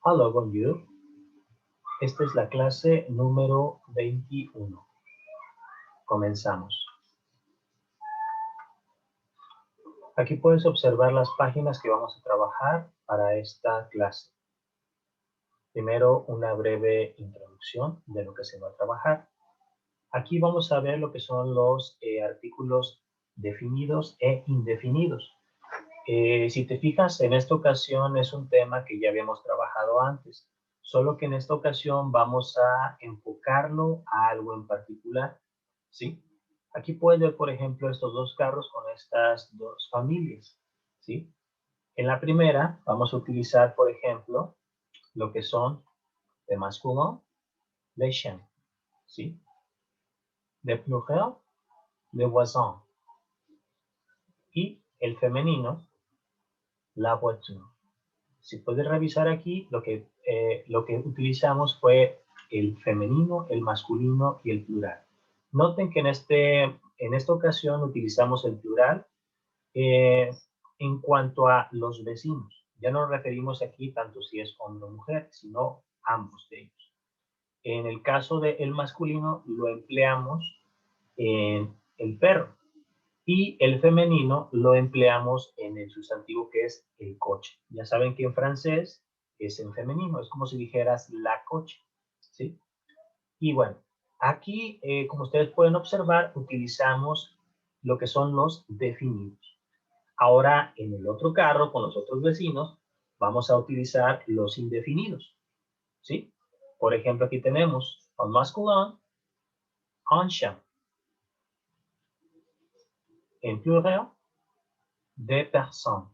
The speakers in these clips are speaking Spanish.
Hello, bonjour. Esta es la clase número 21. Comenzamos. Aquí puedes observar las páginas que vamos a trabajar para esta clase. Primero, una breve introducción de lo que se va a trabajar. Aquí vamos a ver lo que son los artículos definidos e indefinidos. Si te fijas, en esta ocasión es un tema que ya habíamos trabajado antes, solo que en esta ocasión vamos a enfocarlo a algo en particular, ¿sí? Aquí puedes ver, por ejemplo, estos dos carros con estas dos familias, ¿sí? En la primera vamos a utilizar, por ejemplo, lo que son de masculin, les chiens, ¿sí? De pluriel, le voisin. Y el femenino, la voiture. Si puedes revisar aquí, lo que utilizamos fue el femenino, el masculino y el plural. Noten que en esta ocasión utilizamos el plural en cuanto a los vecinos. Ya no nos referimos aquí tanto si es hombre o mujer, sino ambos de ellos. En el caso del masculino lo empleamos en el perro y el femenino lo empleamos en el sustantivo que es el coche. Ya saben que en francés es en femenino, es como si dijeras la coche, ¿sí? Y bueno, aquí, como ustedes pueden observar, utilizamos lo que son los definidos. Ahora, en el otro carro, con los otros vecinos, vamos a utilizar los indefinidos, ¿sí? Por ejemplo, aquí tenemos un masculin, un chien. En plural, des personnes.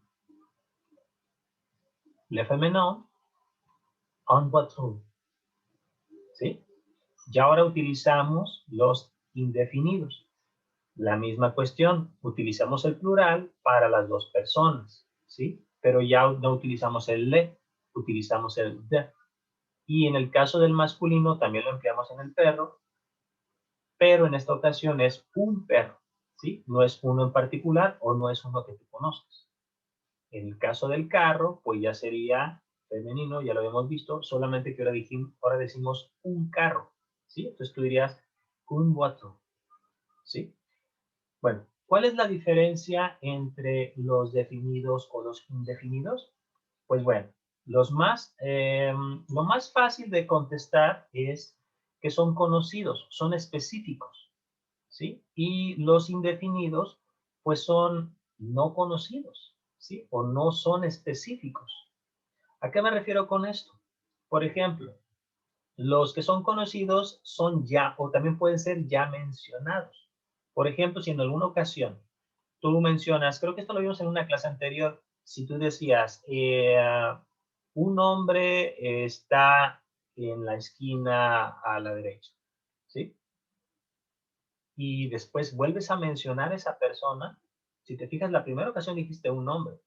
Le féminin, une voiture, ¿sí? Y ahora utilizamos los indefinidos. La misma cuestión, utilizamos el plural para las dos personas, ¿sí? Pero ya no utilizamos el le, utilizamos el de. Y en el caso del masculino también lo empleamos en el perro, pero en esta ocasión es un perro, ¿sí? No es uno en particular o no es uno que tú conozcas. En el caso del carro, pues ya sería femenino, ya lo habíamos visto, solamente que ahora decimos un carro, ¿sí? Entonces tú dirías un voiture, ¿sí? Bueno, ¿cuál es la diferencia entre los definidos o los indefinidos? Pues bueno, lo más fácil de contestar es que son conocidos, son específicos, ¿sí? Y los indefinidos, pues son no conocidos, ¿sí? O no son específicos. ¿A qué me refiero con esto? Por ejemplo, los que son conocidos son ya, o también pueden ser ya mencionados. Por ejemplo, si en alguna ocasión tú mencionas, creo que esto lo vimos en una clase anterior, si tú decías, un hombre está en la esquina a la derecha, ¿sí? Y después vuelves a mencionar esa persona, si te fijas, la primera ocasión dijiste un nombre,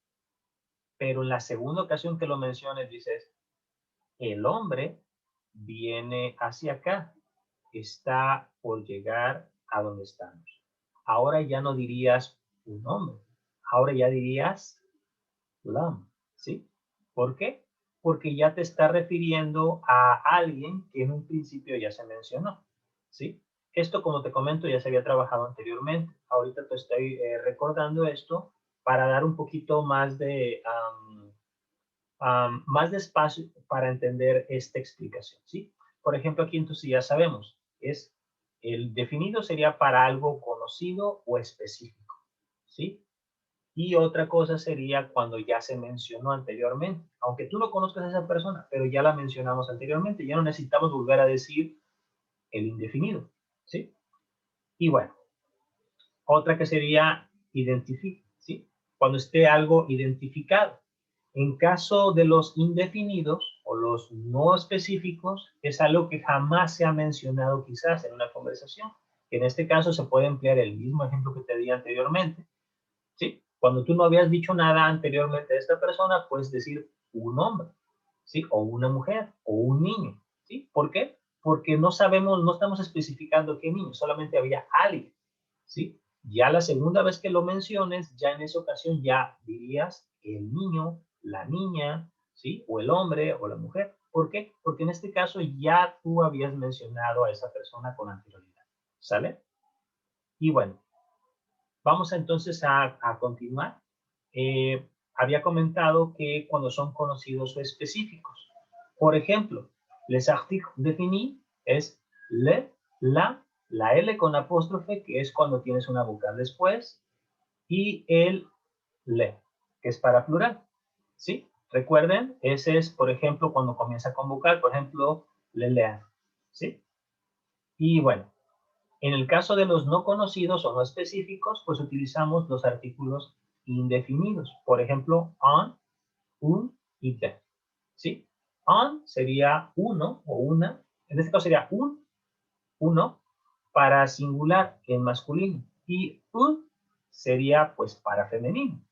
pero en la segunda ocasión que lo menciones dices, el hombre viene hacia acá, está por llegar a donde estamos. Ahora ya no dirías un hombre, ahora ya dirías l'homme, ¿sí? ¿Por qué? Porque ya te está refiriendo a alguien que en un principio ya se mencionó, ¿sí? Esto, como te comento, ya se había trabajado anteriormente. Ahorita te estoy recordando esto para dar un poquito más de espacio para entender esta explicación, ¿sí? Por ejemplo, aquí entonces ya sabemos, el definido sería para algo conocido o específico, ¿sí? Y otra cosa sería cuando ya se mencionó anteriormente, aunque tú no conozcas a esa persona, pero ya la mencionamos anteriormente, ya no necesitamos volver a decir el indefinido, ¿sí? Y bueno, otra que sería identificar, ¿sí? Cuando esté algo identificado. En caso de los indefinidos o los no específicos, es algo que jamás se ha mencionado quizás en una conversación. En este caso se puede emplear el mismo ejemplo que te di anteriormente, ¿sí? Cuando tú no habías dicho nada anteriormente de esta persona, puedes decir un hombre, ¿sí? O una mujer, o un niño, ¿sí? ¿Por qué? Porque no sabemos, no estamos especificando qué niño, solamente había alguien, ¿sí? Ya la segunda vez que lo menciones, ya en esa ocasión ya dirías el niño, la niña, ¿sí? O el hombre o la mujer. ¿Por qué? Porque en este caso ya tú habías mencionado a esa persona con anterioridad, ¿sale? Y bueno, vamos entonces a continuar. Había comentado que cuando son conocidos o específicos. Por ejemplo, les articles définis es le, la L con apóstrofe, que es cuando tienes una vocal después, y el le, que es para plural, ¿sí? Recuerden, ese es, por ejemplo, cuando comienza con vocal, por ejemplo, le lean, ¿sí? Y bueno, en el caso de los no conocidos o no específicos, pues utilizamos los artículos indefinidos. Por ejemplo, un, un y de, ¿sí? Un sería uno o una, en este caso sería uno, para singular en masculino. Y un sería pues para femenino.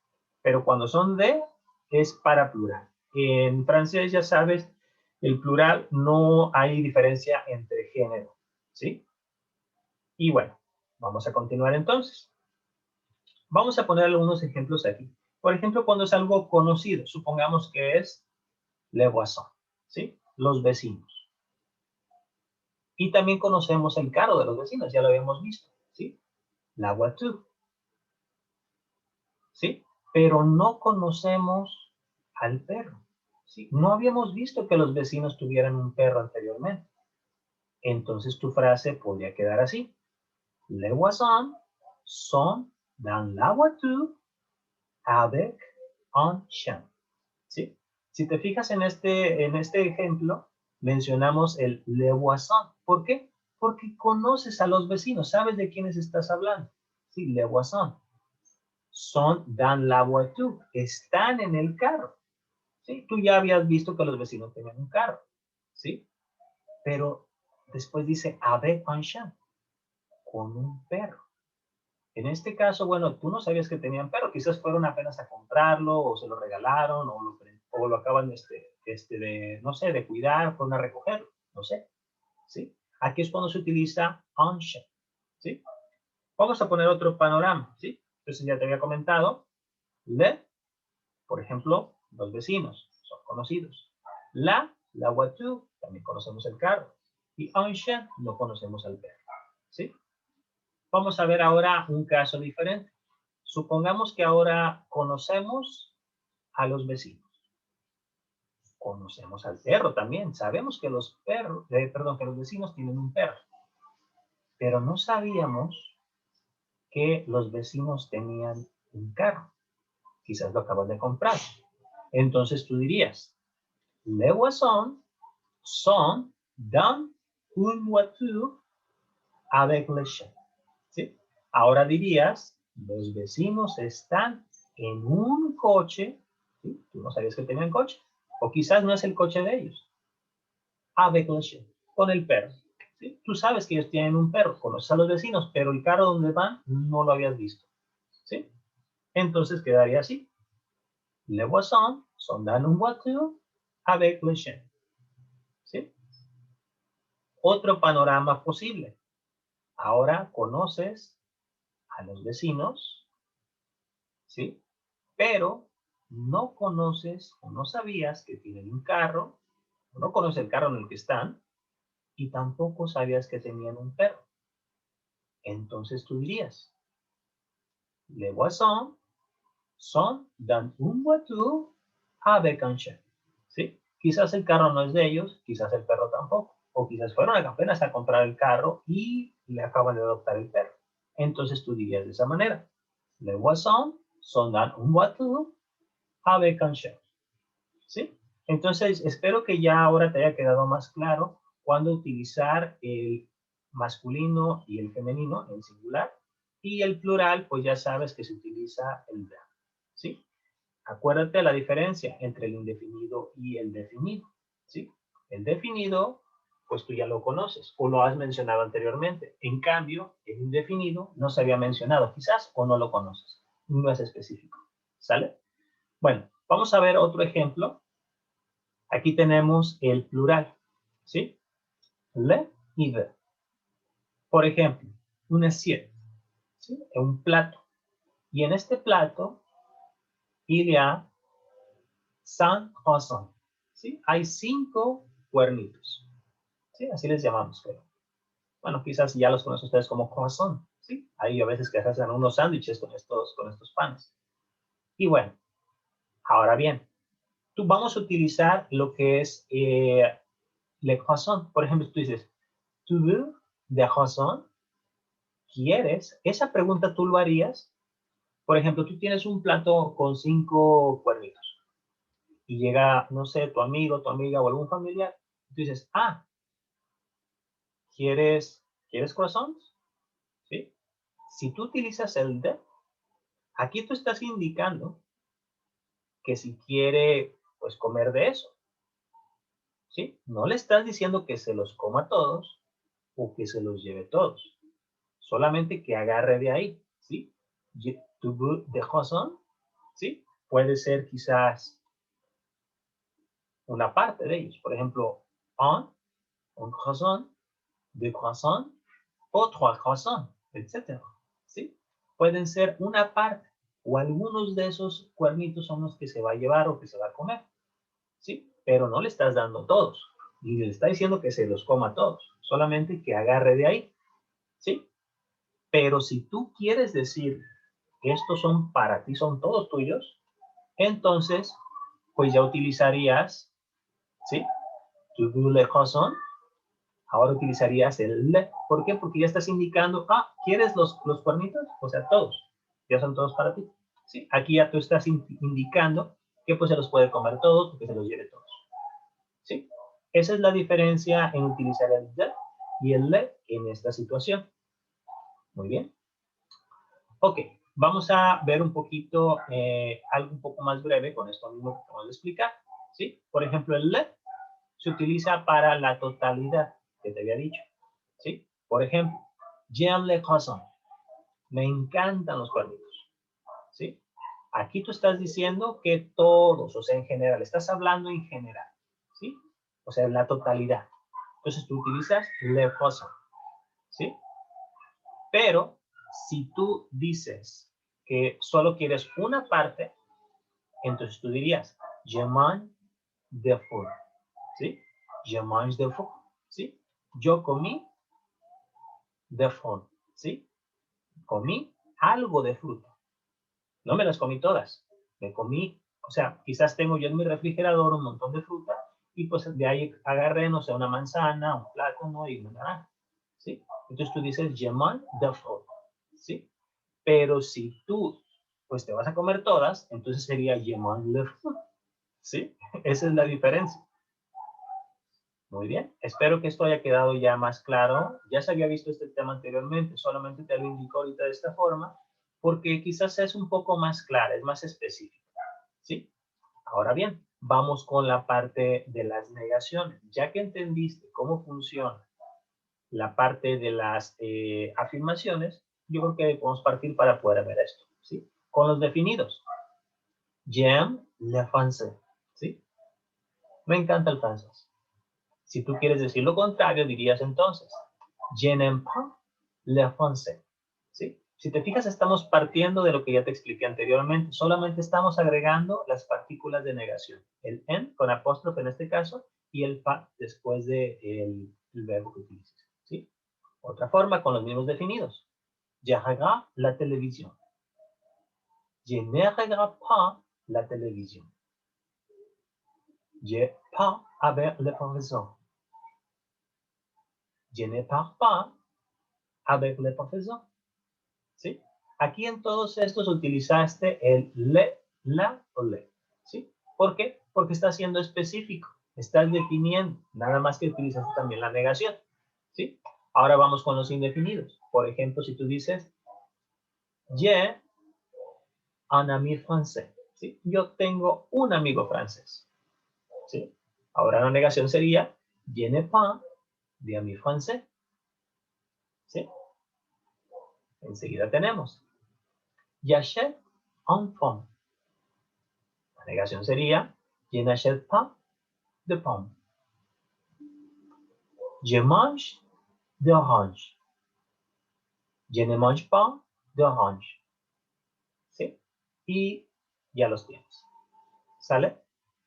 Pero cuando son de, es para plural. En francés, ya sabes, el plural no hay diferencia entre género, ¿sí? Y bueno, vamos a continuar entonces. Vamos a poner algunos ejemplos aquí. Por ejemplo, cuando es algo conocido, supongamos que es le voisin, ¿sí? Los vecinos. Y también conocemos el carro de los vecinos, ya lo habíamos visto, ¿sí? La voiture, ¿sí? Pero no conocemos al perro, ¿sí? No habíamos visto que los vecinos tuvieran un perro anteriormente. Entonces tu frase podría quedar así. Les voisins sont dans la voiture avec un chien, ¿sí? Si te fijas en este ejemplo, mencionamos el le voisin. ¿Por qué? Porque conoces a los vecinos, sabes de quiénes estás hablando. Sí, le voisin. Son dans la voiture, están en el carro. ¿Sí? Tú ya habías visto que los vecinos tenían un carro, ¿sí? Pero después dice avec un chien, con un perro. En este caso, bueno, tú no sabías que tenían perro, quizás fueron apenas a comprarlo, o se lo regalaron, o lo acaban de, no sé, de cuidar, fueron a recogerlo, no sé, ¿sí? Aquí es cuando se utiliza un chien, ¿sí? Vamos a poner otro panorama, ¿sí? Entonces ya te había comentado, le, por ejemplo, los vecinos, son conocidos. La voiture, también conocemos el carro. Y un chien, no conocemos al perro, ¿sí? Vamos a ver ahora un caso diferente. Supongamos que ahora conocemos a los vecinos. Conocemos al perro también. Sabemos que los perros, perdón, que los vecinos tienen un perro. Pero no sabíamos que los vecinos tenían un carro. Quizás lo acaban de comprar. Entonces tú dirías, les voisins sont dans une voiture avec le chien. ¿Sí? Ahora dirías, los vecinos están en un coche, ¿sí? Tú no sabías que tenían coche, o quizás no es el coche de ellos, avec le chien, con el perro. ¿Sí? Tú sabes que ellos tienen un perro, conoces a los vecinos, pero el carro donde van no lo habías visto. ¿Sí? Entonces quedaría así. Les voisins sont dans une voiture avec le chien. ¿Sí? Otro panorama posible. Ahora conoces a los vecinos, ¿sí? Pero no conoces o no sabías que tienen un carro, o no conoces el carro en el que están, y tampoco sabías que tenían un perro. Entonces tú dirías, les voisins sont dans une voiture avec un chien. ¿Sí? Quizás el carro no es de ellos, quizás el perro tampoco. O quizás fueron apenas a comprar el carro y le acaban de adoptar el perro. Entonces tú dirías de esa manera, les voisins sont dans une voiture avec un chien. ¿Sí? Entonces, espero que ya ahora te haya quedado más claro cuándo utilizar el masculino y el femenino en singular. Y el plural, pues ya sabes que se utiliza el verbo. ¿Sí? Acuérdate la diferencia entre el indefinido y el definido. ¿Sí? El definido, pues tú ya lo conoces o lo has mencionado anteriormente. En cambio, el indefinido no se había mencionado quizás o no lo conoces. No es específico. ¿Sale? Bueno, vamos a ver otro ejemplo. Aquí tenemos el plural, ¿sí? Le y de. Por ejemplo, un assiette, ¿sí? Un plato. Y en este plato, il y a 5 croissants. ¿sí? Hay 5 cuernitos, ¿sí? Así les llamamos, pero bueno, quizás ya los conocen ustedes como croissant, ¿sí? Hay a veces que hacen unos sándwiches con estos panes. Y bueno, ahora bien, vamos a utilizar lo que es le croissant. Por ejemplo, tú dices, ¿tu veux de croissant? ¿Quieres? Esa pregunta tú lo harías. Por ejemplo, tú tienes un plato con 5 cuernitos y llega, no sé, tu amigo, tu amiga o algún familiar. Tú dices, ah, ¿quieres croissants? ¿Sí? Si tú utilizas el de, aquí tú estás indicando que si quiere, pues comer de eso. ¿Sí? No le estás diciendo que se los coma todos o que se los lleve todos. Solamente que agarre de ahí. ¿Sí? Tu veux de croissant, ¿sí? Puede ser quizás una parte de ellos. Por ejemplo, un croissant, deux croissants, o trois croissants, etc. ¿Sí? Pueden ser una parte o algunos de esos cuernitos son los que se va a llevar o que se va a comer. ¿Sí? Pero no le estás dando todos. Ni le está diciendo que se los coma todos. Solamente que agarre de ahí. ¿Sí? Pero si tú quieres decir que estos son para ti, son todos tuyos, entonces, pues ya utilizarías, ¿sí? Tu veux le croissant. Ahora utilizarías el le. ¿Por qué? Porque ya estás indicando, ah, ¿quieres los cuernitos? O sea, todos. Ya son todos para ti. ¿Sí? Aquí ya tú estás indicando que pues se los puede comer todos o que se los lleve todos. ¿Sí? Esa es la diferencia en utilizar el de y el le en esta situación. Muy bien. Ok, vamos a ver un poquito, algo un poco más breve con esto mismo que acabo de explicar. ¿Sí? Por ejemplo, el le se utiliza para la totalidad que te había dicho. ¿Sí? Por ejemplo, j'aime les croissants. Me encantan los cuernitos. ¿Sí? Aquí tú estás diciendo que todos, o sea, en general, estás hablando en general. ¿Sí? O sea, en la totalidad. Entonces tú utilizas les croissants. ¿Sí? Pero si tú dices que solo quieres una parte, entonces tú dirías, je mange de fruit. ¿Sí? Je mange de fruit. ¿Sí? Yo comí de fruit. ¿Sí? Comí algo de fruta. No me las comí todas. Me comí, o sea, quizás tengo yo en mi refrigerador un montón de fruta y pues de ahí agarré, no sé, una manzana, un plátano y una naranja. ¿Sí? Entonces tú dices, je mange de fruit. ¿Sí? Pero si tú, pues te vas a comer todas, entonces sería je mange le fruit. ¿Sí? Esa es la diferencia. Muy bien, espero que esto haya quedado ya más claro. Ya se había visto este tema anteriormente, solamente te lo indico ahorita de esta forma, porque quizás es un poco más clara, es más específica. ¿Sí? Ahora bien, vamos con la parte de las negaciones. Ya que entendiste cómo funciona la parte de las afirmaciones, yo creo que podemos partir para poder ver esto. ¿Sí? Con los definidos. J'aime le français. ¿Sí? Me encanta el francés. Si tú quieres decir lo contrario, dirías entonces, je n'aime pas le français. ¿Sí? Si te fijas, estamos partiendo de lo que ya te expliqué anteriormente. Solamente estamos agregando las partículas de negación. El en con apóstrofe en este caso y el pa después del el verbo que utilices. ¿Sí? Otra forma con los mismos definidos. Je regarde la televisión. Je ne regarde pas la televisión. Je pars avec le professeur. Je ne pars pas avec le profesor. ¿Sí? Aquí en todos estos utilizaste el le, la o le. ¿Sí? ¿Por qué? Porque está siendo específico. Estás definiendo. Nada más que utilizaste también la negación. ¿Sí? Ahora vamos con los indefinidos. Por ejemplo, si tú dices, j'ai un ami français. ¿Sí? Yo tengo un amigo francés. ¿Sí? Ahora la negación sería, je n'ai pas d'amis français. ¿Sí? Enseguida tenemos, j'achète un pomme. La negación sería, je n'achète pas de pomme. Je mange d'orange. Je ne mange pas d'orange. ¿Sí? Y ya los tienes. ¿Sale?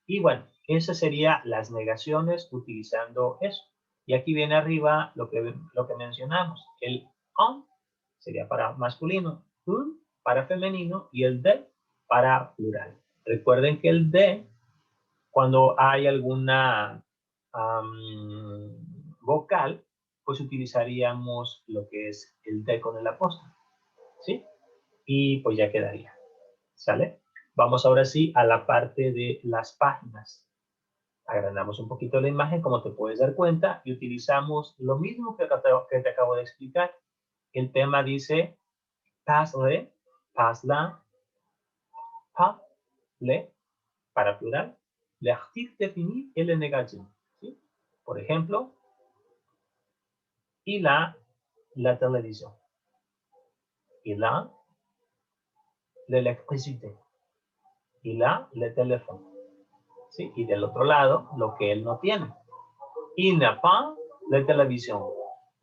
Y bueno, Esas serían las negaciones utilizando eso. Y aquí viene arriba lo que mencionamos. El on sería para masculino, un para femenino y el de para plural. Recuerden que el de, cuando hay alguna vocal, pues utilizaríamos lo que es el de con el apóstrofe, ¿sí? Y pues ya quedaría, ¿sale? Vamos ahora sí a la parte de las páginas. Agrandamos un poquito la imagen, como te puedes dar cuenta, y utilizamos lo mismo que te acabo de explicar. El tema dice passe-le, passe-la, pas, le, para plural, l'article défini et le négatif. ¿Sí? Por ejemplo, il a la télévision. Il a l'électricité. Il a le téléphone. ¿Sí? Y del otro lado, lo que él no tiene. Il n'a pas la télévision.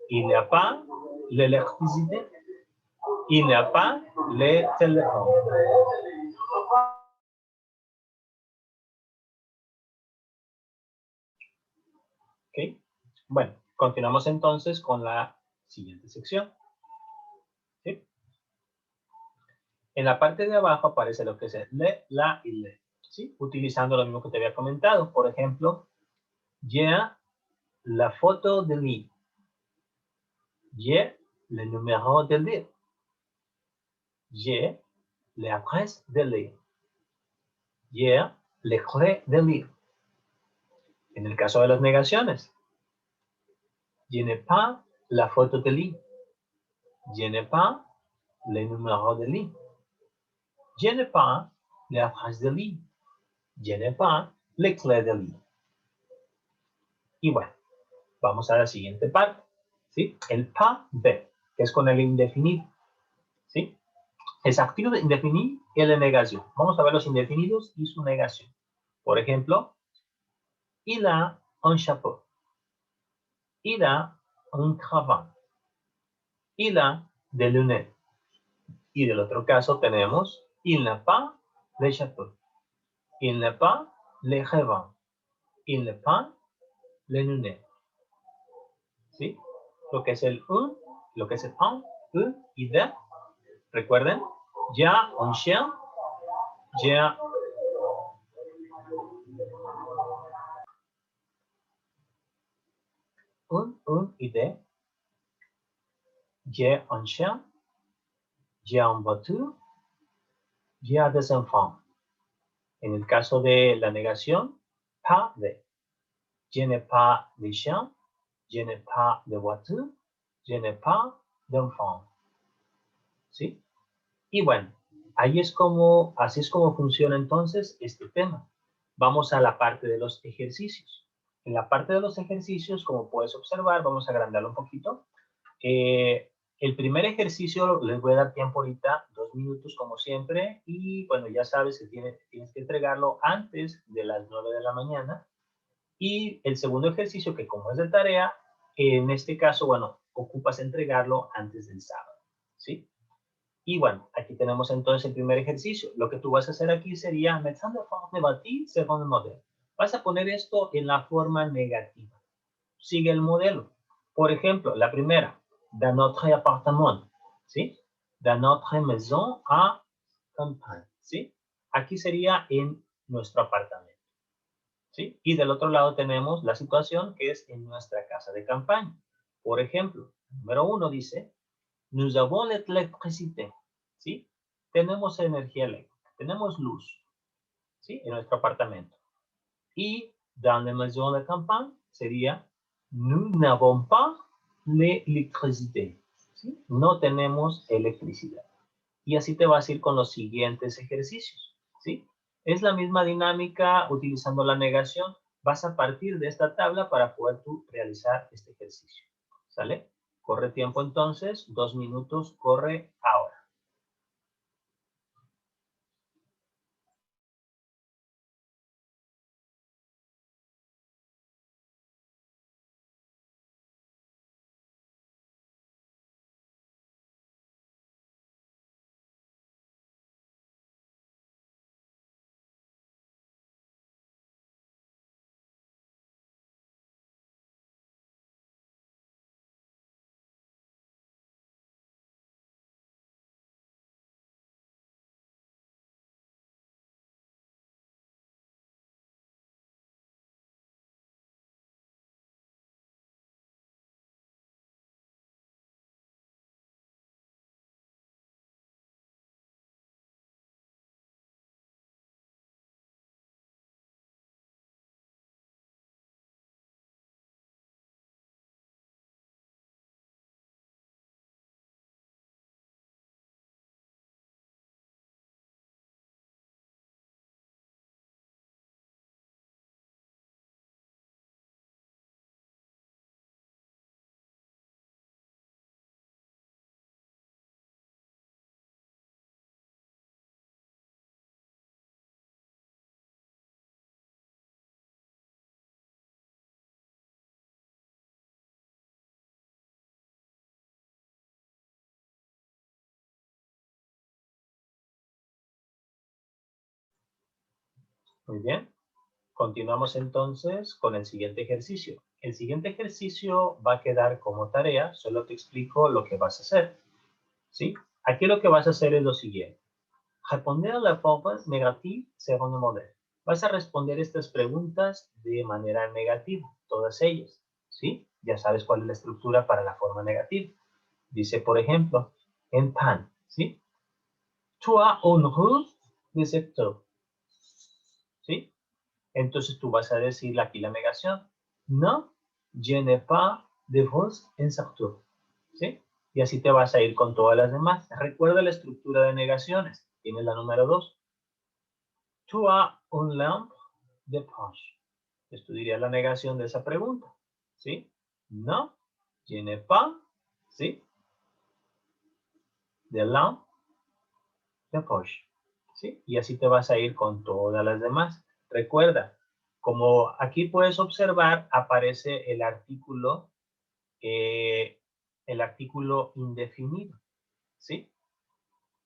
Il n'a pas l'électricité. Il n'a pas le téléphone. ¿Ok? Bueno, continuamos entonces con la siguiente sección. ¿Sí? En la parte de abajo aparece lo que es el le, la y le. ¿Sí? Utilizando lo mismo que te había comentado. Por ejemplo, j'ai la foto de lit. J'ai le numéro de lit. J'ai l'adresse de lit. J'ai le clé de lit. En el caso de las negaciones, je n'ai pas la foto de lit. Je n'ai pas le numéro de lit. Je n'ai pas l'adresse de lit. Je n'ai pas le clé de lit. Y bueno, vamos a la siguiente parte, ¿sí? El pas de, que es con el indefinido, ¿sí? Es activo de indefinido y la negación. Vamos a ver los indefinidos y su negación. Por ejemplo, il a un chapeau. Il a un cravate. Il a des lunettes. Y del otro caso tenemos, il n'a pas le chapeau. Il n'a pas le cravate. Il n'a pas les lunettes. ¿Sí? Lo que es el un, lo que es el un y de. Recuerden, ya un chien, ya un y de. J'ai un chien, j'ai une voiture, j'ai des enfants. En el caso de la negación, pas de. Je n'ai pas de chien, je n'ai pas de voiture, je n'ai pas d'enfant. ¿Sí? Y bueno, así es como funciona entonces este tema. Vamos a la parte de los ejercicios. En la parte de los ejercicios, como puedes observar, vamos a agrandarlo un poquito. El primer ejercicio les voy a dar tiempo ahorita, 2 minutos como siempre, y bueno, ya sabes que tienes que entregarlo antes de las 9 de la mañana. Y el segundo ejercicio, que como es de tarea, en este caso, bueno, ocupas entregarlo antes del sábado, ¿sí? Y bueno, aquí tenemos entonces el primer ejercicio. Lo que tú vas a hacer aquí sería, mettant de forme négative según el modelo. Vas a poner esto en la forma negativa. Sigue el modelo. Por ejemplo, la primera, dans notre appartement, ¿sí? Dans notre maison à campagne, ¿sí? Aquí sería en nuestro apartamento, ¿sí? Y del otro lado tenemos la situación que es en nuestra casa de campaña. Por ejemplo, número 1 dice, nous avons l'électricité, ¿sí? Tenemos energía eléctrica, tenemos luz, ¿sí? En nuestro apartamento. Y dans la maison de campagne sería, nous n'avons pas l'électricité, ¿sí? No tenemos electricidad. Y así te vas a ir con los siguientes ejercicios, ¿sí? Es la misma dinámica utilizando la negación. Vas a partir de esta tabla para poder tú realizar este ejercicio, ¿sale? Corre tiempo entonces, 2 minutos, corre ahora. Muy bien. Continuamos entonces con el siguiente ejercicio. El siguiente ejercicio va a quedar como tarea, solo te explico lo que vas a hacer, ¿sí? Aquí lo que vas a hacer es lo siguiente. Responder a la forma negativa según el modelo. Vas a responder estas preguntas de manera negativa, todas ellas, ¿sí? Ya sabes cuál es la estructura para la forma negativa. Dice, por ejemplo, en pan, ¿sí? Tu as un rose de septembre, ¿sí? Entonces tú vas a decir aquí la negación. No, je n'ai pas de rose en septembre, ¿sí? Y así te vas a ir con todas las demás. Recuerda la estructura de negaciones. Tienes la número 2. Tu as un lampe de poche. Esto diría la negación de esa pregunta, ¿sí? No, je n'ai pas, ¿sí? De lampe de poche, ¿sí? Y así te vas a ir con todas las demás. Recuerda, como aquí puedes observar, aparece el artículo indefinido, ¿sí?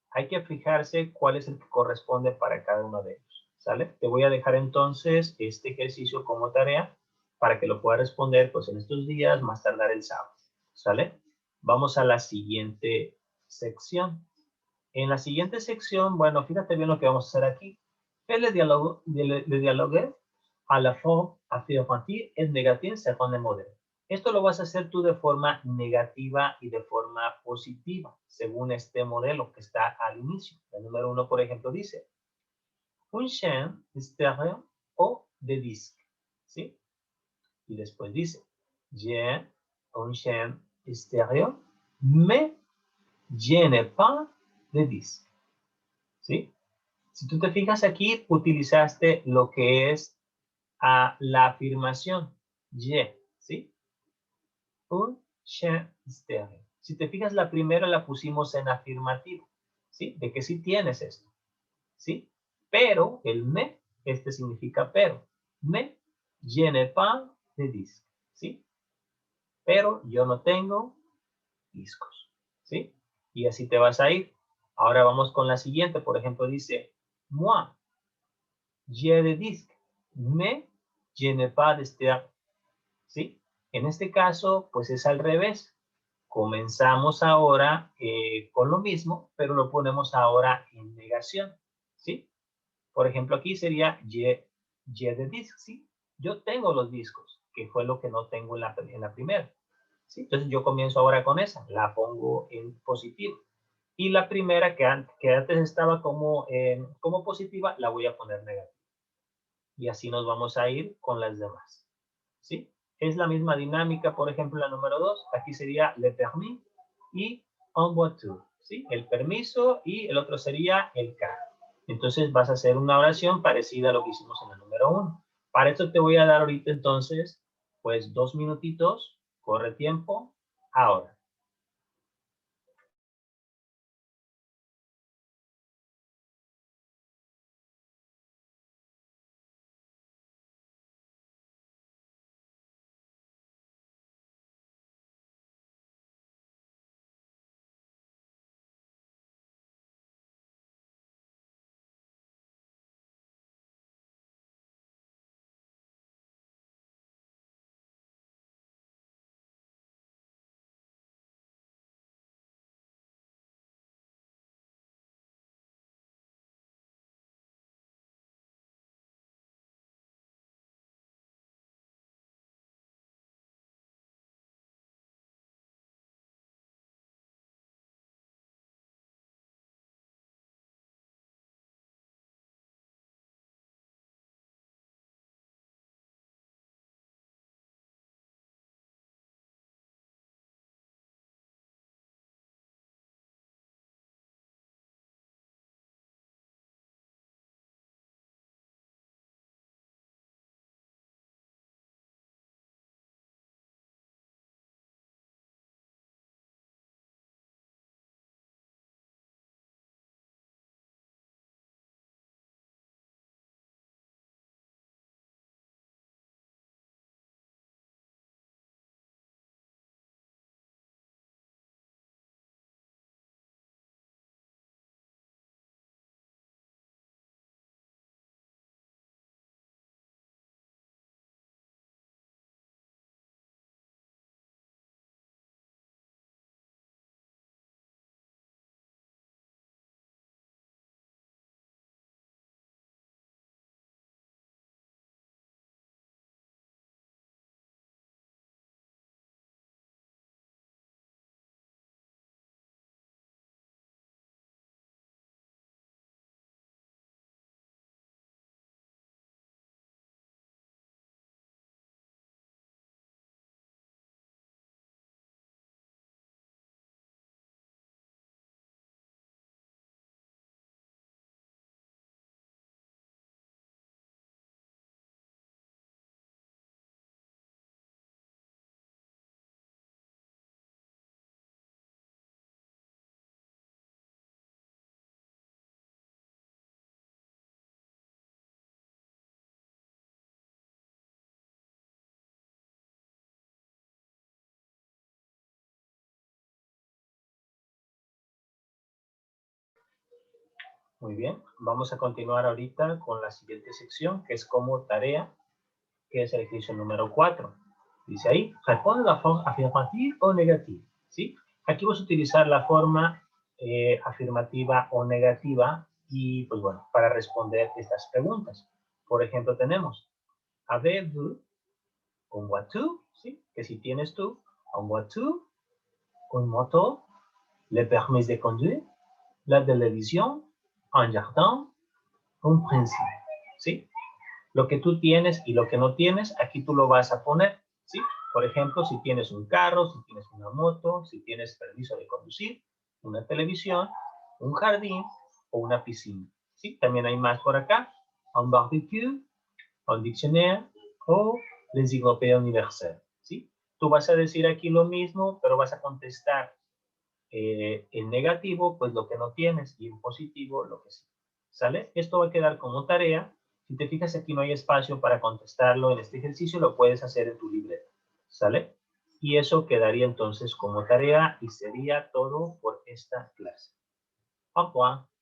Hay que fijarse cuál es el que corresponde para cada uno de ellos, ¿sale? Te voy a dejar entonces este ejercicio como tarea para que lo puedas responder pues en estos días, más tardar el sábado, ¿sale? Vamos a la siguiente sección. En la siguiente sección, bueno, fíjate bien lo que vamos a hacer aquí. Le dialogue a la forma afirmativa et négative según el modelo. Esto lo vas a hacer tú de forma negativa y de forma positiva, según este modelo que está al inicio. El número 1, por ejemplo, dice, un chien estéreo o de disque, ¿sí? Y después dice, j'ai un chien estéreo, mais je n'ai pas de disque, ¿sí? Si tú te fijas aquí, utilizaste lo que es la afirmación, je, ¿sí? Un chien estéreo. Si te fijas, la primera la pusimos en afirmativo, ¿sí? De que sí tienes esto, ¿sí? Pero el me, este significa pero. Me, je n'ai pas de disque, ¿sí? Pero yo no tengo discos, ¿sí? Y así te vas a ir. Ahora vamos con la siguiente. Por ejemplo, dice, moi, j'ai des disques, mais je n'ai pas de stereo, ¿sí? En este caso, pues es al revés. Comenzamos ahora con lo mismo, pero lo ponemos ahora en negación, ¿sí? Por ejemplo, aquí sería je de disc, ¿sí? Yo tengo los discos, que fue lo que no tengo en la primera, ¿sí? Entonces yo comienzo ahora con esa, la pongo en positivo. Y la primera que antes estaba como positiva, la voy a poner negativa. Y así nos vamos a ir con las demás, ¿sí? Es la misma dinámica, por ejemplo, la número 2, aquí sería le permis y en voiture, ¿sí? El permiso y el otro sería el carro. Entonces vas a hacer una oración parecida a lo que hicimos en el número 1. Para esto te voy a dar ahorita entonces, pues 2 minutitos, corre tiempo, ahora. Muy bien. Vamos a continuar ahorita con la siguiente sección, que es como tarea, que es el ejercicio número 4. Dice ahí, responde la forma afirmativa o negativa, ¿sí? Aquí vas a utilizar la forma afirmativa o negativa y, pues bueno, para responder estas preguntas. Por ejemplo, tenemos, avez-vous un voiture, ¿sí? Que si tienes tú, un voiture, un moto, le permis de conduire, la televisión, un jardin, un príncipe, ¿sí? Lo que tú tienes y lo que no tienes, aquí tú lo vas a poner, ¿sí? Por ejemplo, si tienes un carro, si tienes una moto, si tienes permiso de conducir, una televisión, un jardín o una piscina, ¿sí? También hay más por acá, un barbecue, un diccionario o l'encyclopédia universelle, ¿sí? Tú vas a decir aquí lo mismo, pero vas a contestar en negativo, pues lo que no tienes, y en positivo, lo que sí. ¿Sale? Esto va a quedar como tarea. Si te fijas, aquí no hay espacio para contestarlo en este ejercicio, lo puedes hacer en tu libreta. ¿Sale? Y eso quedaría entonces como tarea y sería todo por esta clase. Au revoir.